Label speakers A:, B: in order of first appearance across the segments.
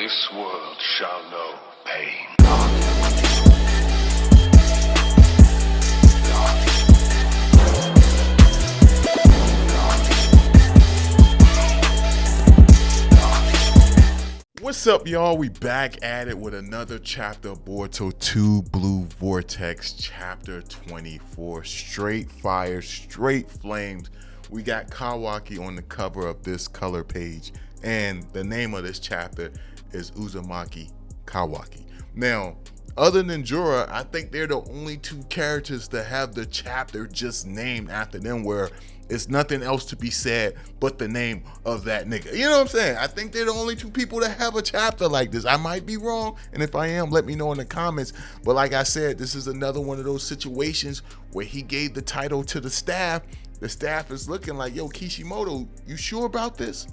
A: This world shall know pain.
B: What's up, y'all? We back at it with another chapter of Boruto Two Blue Vortex, chapter 24. Straight fire, straight flames. We got Kawaki on the cover of this color page, and the name of this chapter is Uzumaki Kawaki. Now, other than Jura, I think they're the only two characters to have the chapter just named after them, where it's nothing else to be said but the name of that nigga. You know what I'm saying? I think they're the only two people that have a chapter like this. I might be wrong, and if I am, let me know in the comments. But like I said, this is another one of those situations where he gave the title to the staff. The staff is looking like, yo, Kishimoto, you sure about this?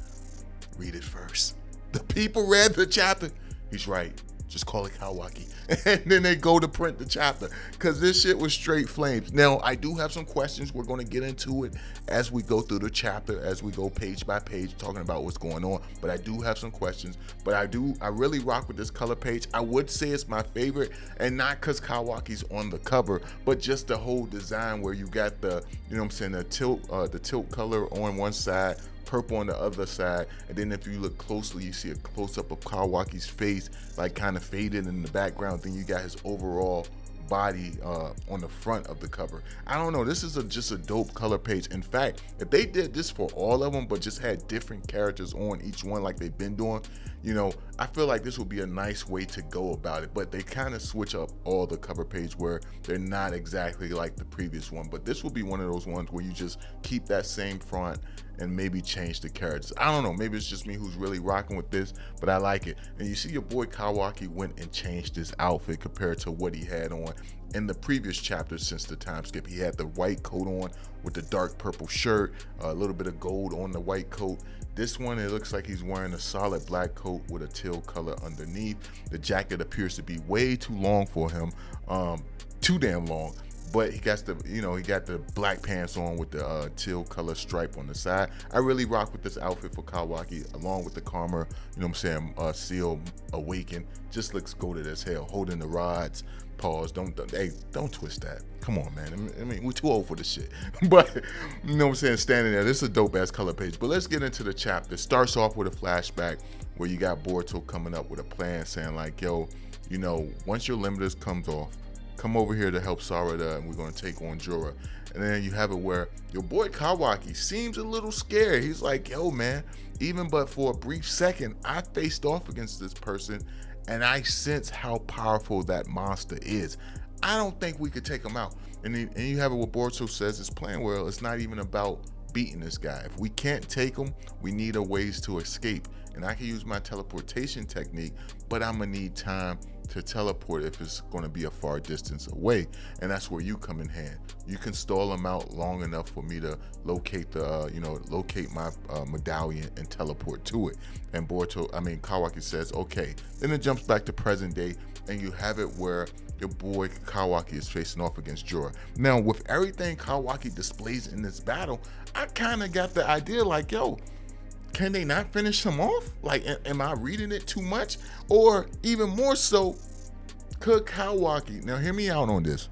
B: Read it first. The people read the chapter. He's right. Just call it Kawaki. And then they go to print the chapter, because this shit was straight flames. Now, I do have some questions. We're going to get into it as we go through the chapter, as we go page by page, talking about what's going on. But I do have some questions. But I really rock with this color page. I would say it's my favorite, and not because Kawaki's on the cover, but just the whole design where you got the, you know what I'm saying, the tilt color on one side, purple on the other side, and then if you look closely, you see a close-up of Kawaki's face, like kind of faded in the background. Then you got his overall body on the front of the cover. I don't know, this is just a dope color page. In fact, if they did this for all of them, but just had different characters on each one like they've been doing, you know, I feel like this would be a nice way to go about it. But they kind of switch up all the cover page where they're not exactly like the previous one. But this will be one of those ones where you just keep that same front and maybe change the characters. I don't know, maybe it's just me who's really rocking with this, but I like it. And you see your boy Kawaki went and changed his outfit compared to what he had on in the previous chapter. Since the time skip, he had the white coat on with the dark purple shirt, a little bit of gold on the white coat. This one, it looks like he's wearing a solid black coat with a teal color underneath. The jacket appears to be way too long for him, too damn long. But he got the, you know, he got the black pants on with the teal color stripe on the side. I really rock with this outfit for Kawaki, along with the Karma, you know what I'm saying, seal awaken. Just looks goated as hell, holding the rods. Pause. Don't twist that. Come on, man. I mean, we're too old for this shit. But you know what I'm saying, standing there. This is a dope ass color page. But let's get into the chapter. Starts off with a flashback where you got Boruto coming up with a plan, saying like, yo, you know, once your limiters comes off, come over here to help Sarada, and we're going to take on Jura. And then you have it where your boy Kawaki seems a little scared. He's like, yo, man, even but for a brief second, I faced off against this person, and I sense how powerful that monster is. I don't think we could take him out. And you have it where Boruto says it's playing well. It's not even about beating this guy. If we can't take him, we need a ways to escape. And I can use my teleportation technique, but I'm gonna need time to teleport if it's going to be a far distance away, and that's where you come in hand. You can stall them out long enough for me to locate the locate my medallion and teleport to it. And Kawaki says okay. Then it jumps back to present day, and you have it where your boy Kawaki is facing off against Jura. Now, with everything Kawaki displays in this battle, I kind of got the idea like, yo, can they not finish him off? Like, am I reading it too much? Or even more so, could Kawaki, now hear me out on this,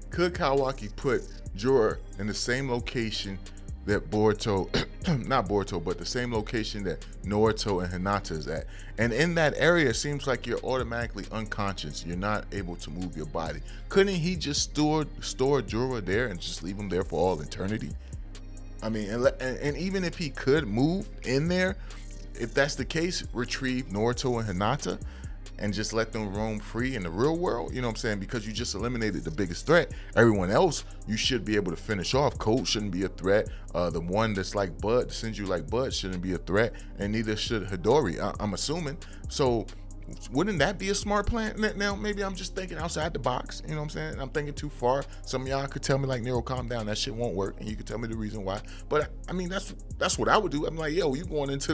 B: could Kawaki put Jura in the same location that Boruto, not Boruto, but the same location that Naruto and Hinata is at? And in that area, it seems like you're automatically unconscious. You're not able to move your body. Couldn't he just store Jura there and just leave him there for all eternity? I mean, and even if he could move in there, if that's the case, retrieve Naruto and Hinata and just let them roam free in the real world, you know what I'm saying? Because you just eliminated the biggest threat. Everyone else, you should be able to finish off. Code shouldn't be a threat. The one that's like Bud, sends you like Bud, shouldn't be a threat, and neither should Hidori, I'm assuming. So Wouldn't that be a smart plan? Now, maybe I'm just thinking outside the box. You know what I'm saying? I'm thinking too far. Some of y'all could tell me like, Nero, calm down. That shit won't work, and you could tell me the reason why. But I mean, that's what I would do. I'm like, yo, you going into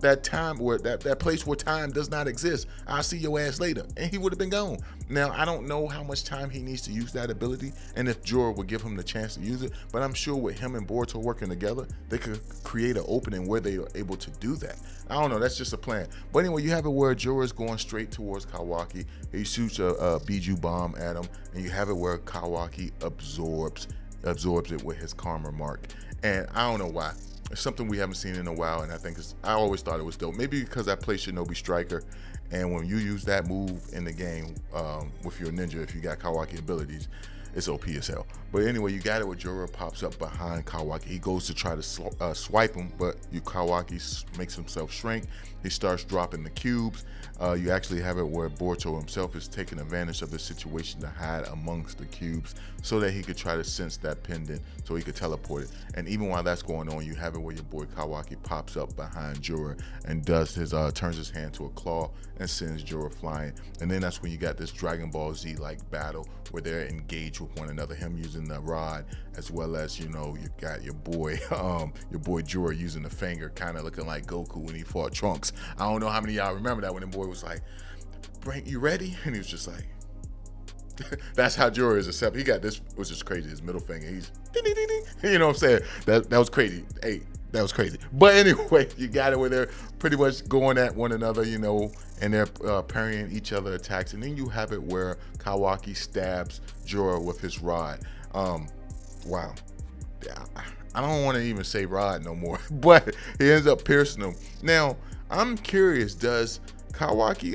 B: that time where that place where time does not exist. I'll see your ass later, and he would have been gone. Now, I don't know how much time he needs to use that ability, and if Jura would give him the chance to use it. But I'm sure with him and Boruto working together, they could create an opening where they are able to do that. I don't know. That's just a plan. But anyway, you have it where Jura is going straight towards Kawaki. He shoots a Biju bomb at him, and you have it where Kawaki absorbs it with his karma mark. And I don't know why. It's something we haven't seen in a while, and I always thought it was dope. Maybe because I play Shinobi Striker, and when you use that move in the game with your ninja, if you got Kawaki abilities, it's OP as hell. But anyway, you got it where Jura pops up behind Kawaki. He goes to try to swipe him, but Kawaki makes himself shrink. He starts dropping the cubes. You actually have it where Boruto himself is taking advantage of the situation to hide amongst the cubes so that he could try to sense that pendant so he could teleport it. And even while that's going on, you have it where your boy Kawaki pops up behind Jura and turns his hand to a claw and sends Jura flying. And then that's when you got this Dragon Ball Z like battle where they're engaged with one another, him using the rod, as well as, you got your boy Jura using the finger, kind of looking like Goku when he fought Trunks. I don't know how many of y'all remember that when the boy was like, you ready? And he was just like, that's how Jura is accepted. He got this, which is crazy, his middle finger, he's ding, ding, ding, ding. You know what I'm saying? That was crazy. Hey, that was crazy. But anyway, you got it where they're pretty much going at one another, and they're parrying each other attacks. And then you have it where Kawaki stabs Jura with his rod. Wow. I don't want to even say rod no more, but he ends up piercing him. Now, I'm curious, does Kawaki,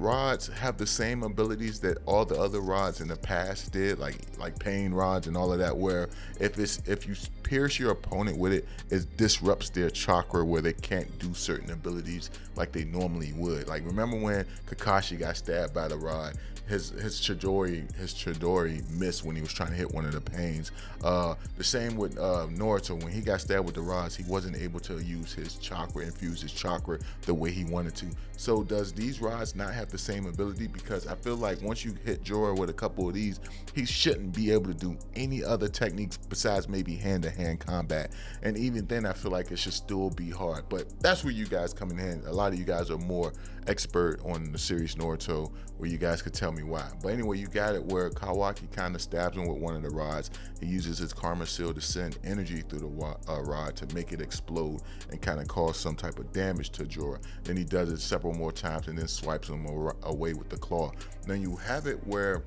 B: rods have the same abilities that all the other rods in the past did, like pain rods and all of that, where if you pierce your opponent with it, it disrupts their chakra where they can't do certain abilities like they normally would. Like, remember when Kakashi got stabbed by the rod? His Chidori missed when he was trying to hit one of the pains. The same with Naruto. When he got stabbed with the rods, he wasn't able to use his chakra, infuse his chakra the way he wanted to. So does these rods not have the same ability? Because I feel like once you hit Jura with a couple of these, he shouldn't be able to do any other techniques besides maybe hand-to-hand combat. And even then, I feel like it should still be hard. But that's where you guys come in hand. A lot of you guys are more expert on the series Naruto, where you guys could tell me why. But anyway, you got it where Kawaki kind of stabs him with one of the rods. He uses his karma seal to send energy through the rod to make it explode and kind of cause some type of damage to Jura. Then he does it several more times and then swipes him away with the claw. Then you have it where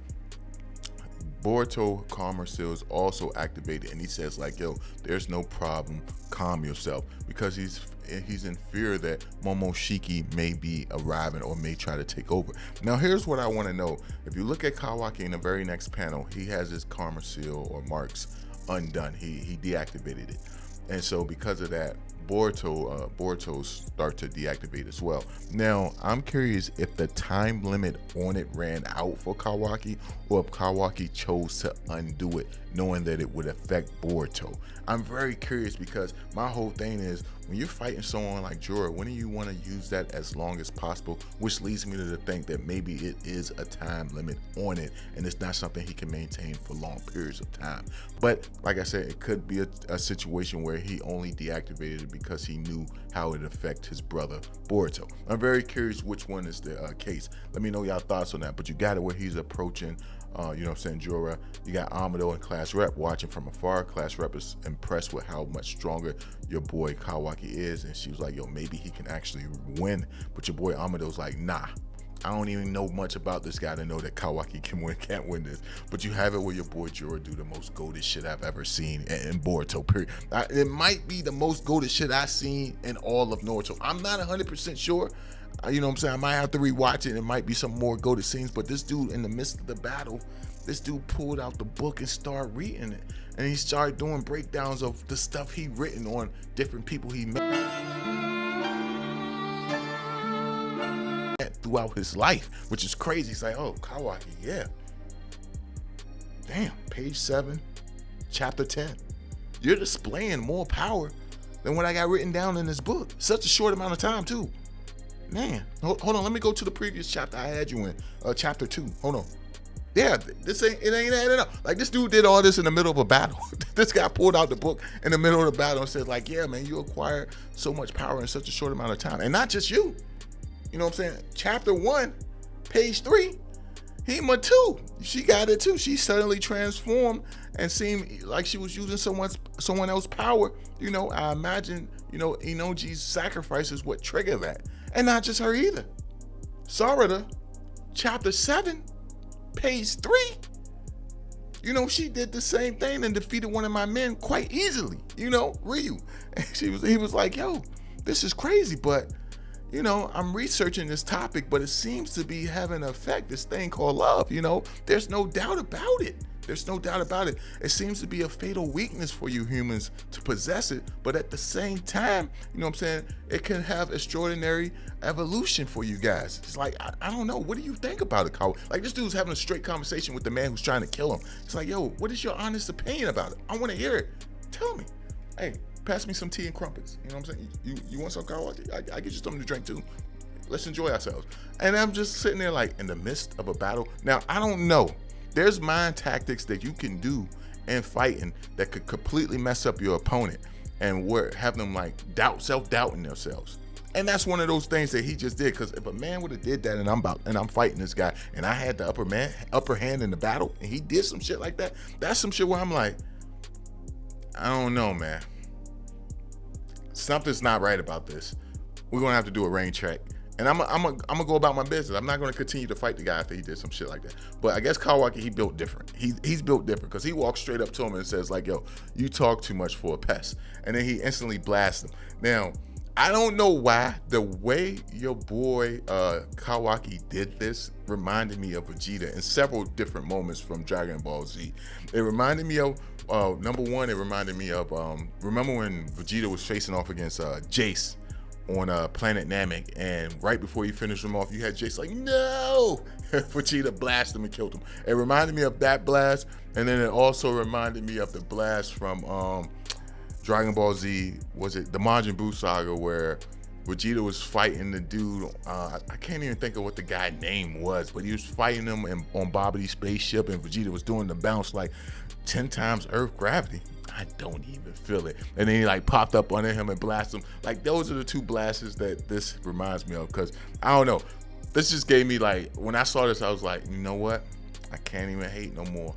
B: Boruto karma seal is also activated, and he says like, yo, there's no problem, calm yourself, because he's in fear that Momoshiki may be arriving or may try to take over. Now here's what I want to know. If you look at Kawaki in the very next panel, he has his karma seal or marks undone. He deactivated it, and so because of that, Boruto start to deactivate as well. Now, I'm curious if the time limit on it ran out for Kawaki, or if Kawaki chose to undo it, knowing that it would affect Boruto. I'm very curious, because my whole thing is, when you're fighting someone like Jura, when do you want to use that as long as possible? Which leads me to think that maybe it is a time limit on it, and it's not something he can maintain for long periods of time. But like I said, it could be a situation where he only deactivated it because he knew how it affect his brother Boruto. I'm very curious which one is the case. Let me know y'all thoughts on that. But you got it where he's approaching Jura. You got Amado and Class Rep watching from afar. Class Rep is impressed with how much stronger your boy Kawaki is, and she was like, yo, maybe he can actually win. But your boy Amado's like, nah, I don't even know much about this guy to know that Kawaki can't win this. But you have it where your boy Jura do the most goated shit I've ever seen in Boruto, period. It might be the most goated shit I've seen in all of Naruto. I'm not 100% sure. You know what I'm saying? I might have to rewatch it. It might be some more goated scenes. But this dude, in the midst of the battle, this dude pulled out the book and started reading it. And he started doing breakdowns of the stuff he written on different people he met throughout his life, which is crazy. It's like, oh, Kawaki, yeah. Damn, page 7, chapter 10. You're displaying more power than what I got written down in this book. Such a short amount of time, too. Man, hold on. Let me go to the previous chapter I had you in, chapter 2. Hold on. Yeah, it ain't adding up. Like, this dude did all this in the middle of a battle. This guy pulled out the book in the middle of the battle and said, like, yeah, man, you acquire so much power in such a short amount of time. And not just you. You know what I'm saying? Chapter 1, page 3, Hema too. She got it too. She suddenly transformed and seemed like she was using someone else's power. You know, I imagine, you know, Inoji's sacrifice is what triggered that. And not just her either. Sarada, chapter 7, page 3. You know, she did the same thing and defeated one of my men quite easily. You know, Ryu. And he was like, yo, this is crazy, but you know, I'm researching this topic, but it seems to be having an effect, this thing called love, you know? There's no doubt about it. There's no doubt about it. It seems to be a fatal weakness for you humans to possess it, but at the same time, you know what I'm saying, it can have extraordinary evolution for you guys. It's like, I don't know, what do you think about it, Kawaki? Like, this dude's having a straight conversation with the man who's trying to kill him. It's like, yo, what is your honest opinion about it? I want to hear it. Tell me. Hey, pass me some tea and crumpets. You know what I'm saying? You want some Kawaki? I get you something to drink too. Let's enjoy ourselves. And I'm just sitting there like in the midst of a battle. Now, I don't know. There's mind tactics that you can do in fighting that could completely mess up your opponent and have them like self-doubting themselves. And that's one of those things that he just did. Because if a man would have did that and I'm fighting this guy and I had the upper hand in the battle and he did some shit like that, that's some shit where I'm like, I don't know, man. Something's not right about this. We're gonna have to do a rain check. And I'm gonna go about my business. I'm not gonna continue to fight the guy after he did some shit like that. But I guess Kawaki, he built different. He's built different because he walks straight up to him and says like, yo, you talk too much for a pest. And then he instantly blasts him. Now, I don't know why the way your boy Kawaki did this reminded me of Vegeta in several different moments from Dragon Ball Z. It reminded me of, number one, it reminded me of, remember when Vegeta was facing off against Jace on Planet Namek, and right before you finished him off, you had Jace like, no! Vegeta blasted him and killed him. It reminded me of that blast, and then it also reminded me of the blast from Dragon Ball Z, was it the Majin Buu saga, where Vegeta was fighting the dude, I can't even think of what the guy's name was, but he was fighting him on Babbidi's spaceship, and Vegeta was doing the bounce like 10 times Earth gravity. I don't even feel it. And then he like popped up under him and blasted him. Like, those are the two blasts that this reminds me of, because I don't know. This just gave me like, when I saw this, I was like, you know what? I can't even hate no more.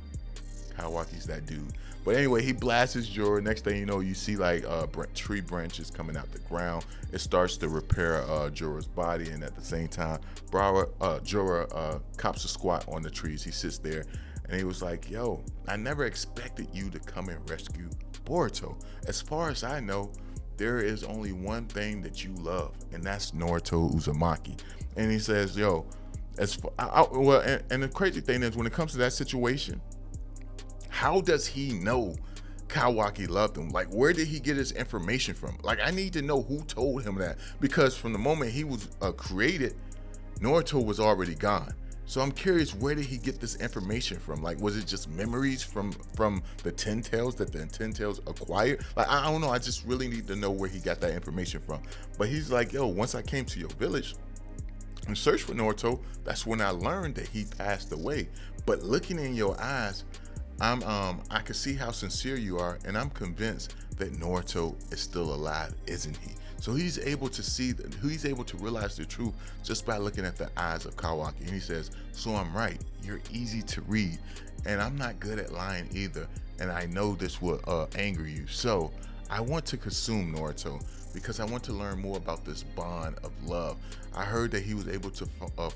B: Kawaki's that dude. But anyway, he blasts Jura. Next thing you know, you see like tree branches coming out the ground. It starts to repair Jura's body, and at the same time, Jura cops a squat on the trees. He sits there, and he was like, yo, I never expected you to come and rescue Boruto. As far as I know, there is only one thing that you love, and that's Naruto Uzumaki. And he says, yo, and the crazy thing is, when it comes to that situation, how does he know Kawaki loved him? Like, where did he get his information from? Like, I need to know who told him that, because from the moment he was created, Naruto was already gone. So I'm curious, where did he get this information from? Like, was it just memories from the Ten Tails that the Ten Tails acquired? Like, I don't know. I just really need to know where he got that information from. But he's like, yo, once I came to your village and searched for Naruto, that's when I learned that he passed away. But looking in your eyes, I can see how sincere you are, and I'm convinced that Naruto is still alive, isn't he? So he's able to realize the truth just by looking at the eyes of Kawaki. And he says, so I'm right, you're easy to read, and I'm not good at lying either, and I know this will anger you. So I want to consume Naruto because I want to learn more about this bond of love. I heard that he was able to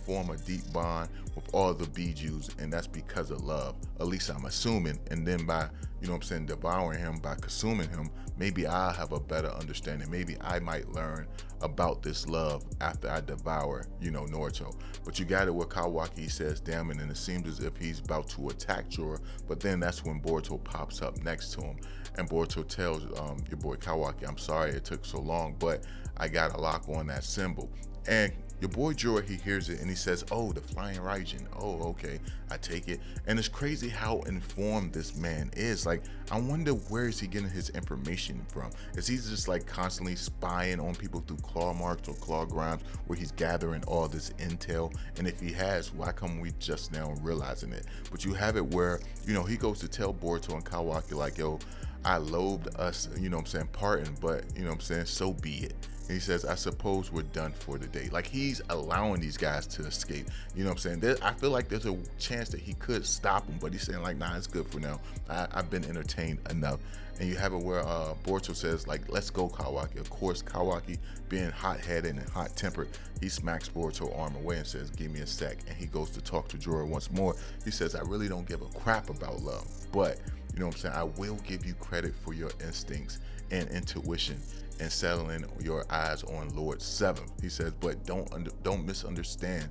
B: form a deep bond with all the Bijus, and that's because of love. At least I'm assuming. And then by, you know what I'm saying, devouring him, by consuming him, maybe I'll have a better understanding. Maybe I might learn about this love after I devour, you know, Naruto. But you got it with Kawaki says, damn it, and it seems as if he's about to attack Jura, but then that's when Boruto pops up next to him, and Boruto tells your boy Kawaki, I'm sorry it took so long, but I got a lock on that symbol. And Your boy Jura, he hears it and he says, oh, the flying Raijin. Oh, okay, I take it. And it's crazy how informed this man is. Like, I wonder where is he getting his information from? Is he just like constantly spying on people through claw marks or claw grimes where he's gathering all this intel? And if he has, why come we just now realizing it? But you have it where, you know, he goes to tell Boruto and Kawaki like, yo, I loathed us, you know what I'm saying, parting, but, you know what I'm saying, so be it. And he says, I suppose we're done for the day. Like, he's allowing these guys to escape. You know what I'm saying? I feel like there's a chance that he could stop them, but he's saying like, nah, it's good for now. I've been entertained enough. And you have it where Boruto says like, let's go, Kawaki. Of course, Kawaki, being hot-headed and hot-tempered, he smacks Boruto's arm away and says, give me a sec. And he goes to talk to Jura once more. He says, I really don't give a crap about love, but you know what I'm saying, I will give you credit for your instincts and intuition and settling your eyes on Lord Seven. He says, but don't misunderstand.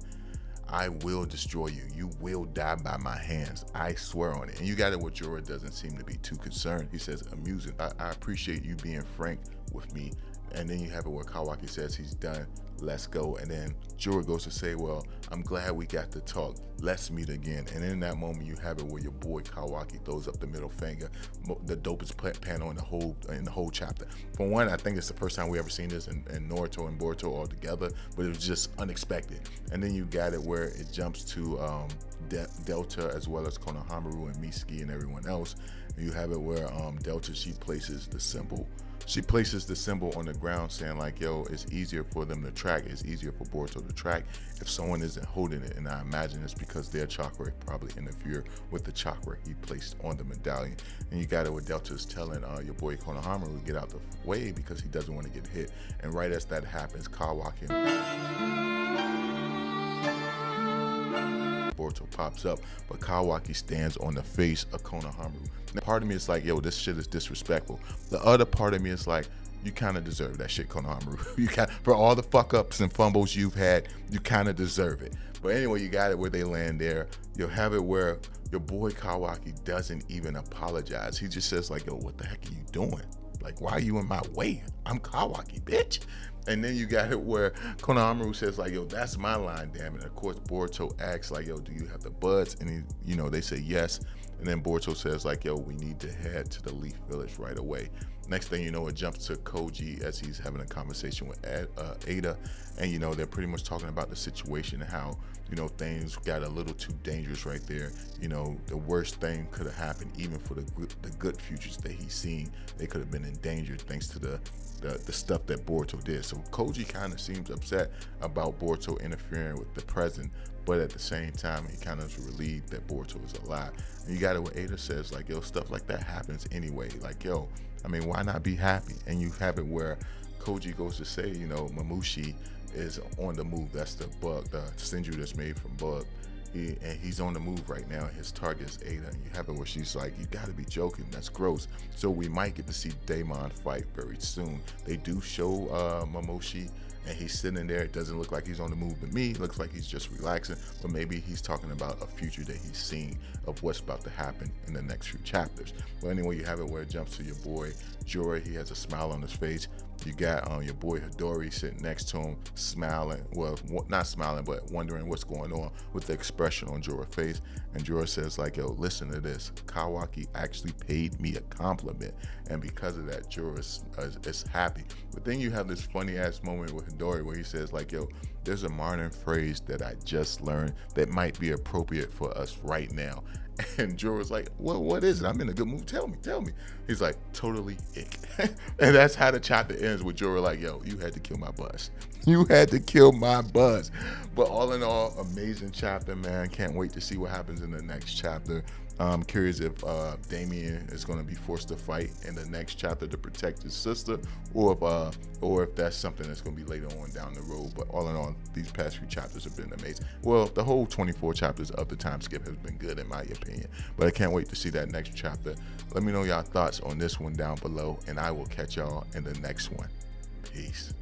B: I will destroy you. You will die by my hands. I swear on it. And you got it where Jura doesn't seem to be too concerned. He says, amusing. I appreciate you being frank with me. And then you have it where Kawaki says he's done. Let's go. And then Jura goes to say, well, I'm glad we got to talk. Let's meet again. And in that moment, you have it where your boy Kawaki throws up the middle finger, the dopest panel in the whole chapter. For one, I think it's the first time we ever seen this in Naruto and Boruto all together, but it was just unexpected. And then you got it where it jumps to Delta as well as Konohamaru and Mitsuki and everyone else. And you have it where Delta, she places the symbol on the ground saying like, yo, it's easier for them to track. It's easier for Boruto to track if someone isn't holding it. And I imagine it's because their chakra probably interfere with the chakra he placed on the medallion. And you got it with Delta's telling your boy Konohamaru to get out the way because he doesn't want to get hit. And right as that happens, Kawaki Boruto pops up, but Kawaki stands on the face of Konohamaru. Now, part of me is like, yo, this shit is disrespectful. The other part of me is like, you kind of deserve that shit, Konohamaru. You for all the fuck ups and fumbles you've had, you kind of deserve it. But anyway, you got it where they land there. You'll have it where your boy Kawaki doesn't even apologize. He just says like, yo, what the heck are you doing? Like, why are you in my way? I'm Kawaki, bitch. And then you got it where Konohamaru says like, yo, that's my line, damn it. Of course, Boruto asks like, yo, do you have the buds? And he, you know, they say yes. And then Boruto says like, yo, we need to head to the Leaf Village right away. Next thing you know, it jumps to Koji as he's having a conversation with Ada. And, you know, they're pretty much talking about the situation and how, you know, things got a little too dangerous right there. You know, the worst thing could have happened even for the good futures that he's seen. They could have been endangered thanks to the stuff that Boruto did. So Koji kind of seems upset about Boruto interfering with the present, but at the same time, he kind of is relieved that Boruto is alive. And you got it what Ada says, like, yo, stuff like that happens anyway. Like, yo, I mean, why not be happy? And you have it where Koji goes to say, you know, Mamushi is on the move. That's the bug, the Senju that's made from bug. And he's on the move right now. His target is Ada. And you have it where she's like, you gotta be joking. That's gross. So we might get to see Daemon fight very soon. They do show Mamushi, and he's sitting there. It doesn't look like he's on the move to me. It looks like he's just relaxing, but maybe he's talking about a future that he's seen of what's about to happen in the next few chapters. But anyway, you have it where it jumps to your boy Jura. He has a smile on his face. You got your boy Hidori sitting next to him, smiling. Well, not smiling, but wondering what's going on with the expression on Jura's face. And Jura says like, yo, listen to this. Kawaki actually paid me a compliment. And because of that, Jura is happy. But then you have this funny ass moment with Hidori where he says like, yo, there's a modern phrase that I just learned that might be appropriate for us right now. And Jura's like, well, what is it? I'm in a good mood. Tell me. He's like, totally ick. And that's how the chapter ends with Jura like, yo, you had to kill my buzz. You had to kill my buzz. But all in all, amazing chapter, man. Can't wait to see what happens in the next chapter. I'm curious if Damien is going to be forced to fight in the next chapter to protect his sister, or if that's something that's going to be later on down the road. But all in all, these past few chapters have been amazing. Well, the whole 24 chapters of the time skip has been good in my opinion. But I can't wait to see that next chapter. Let me know y'all thoughts on this one down below, and I will catch y'all in the next one. Peace.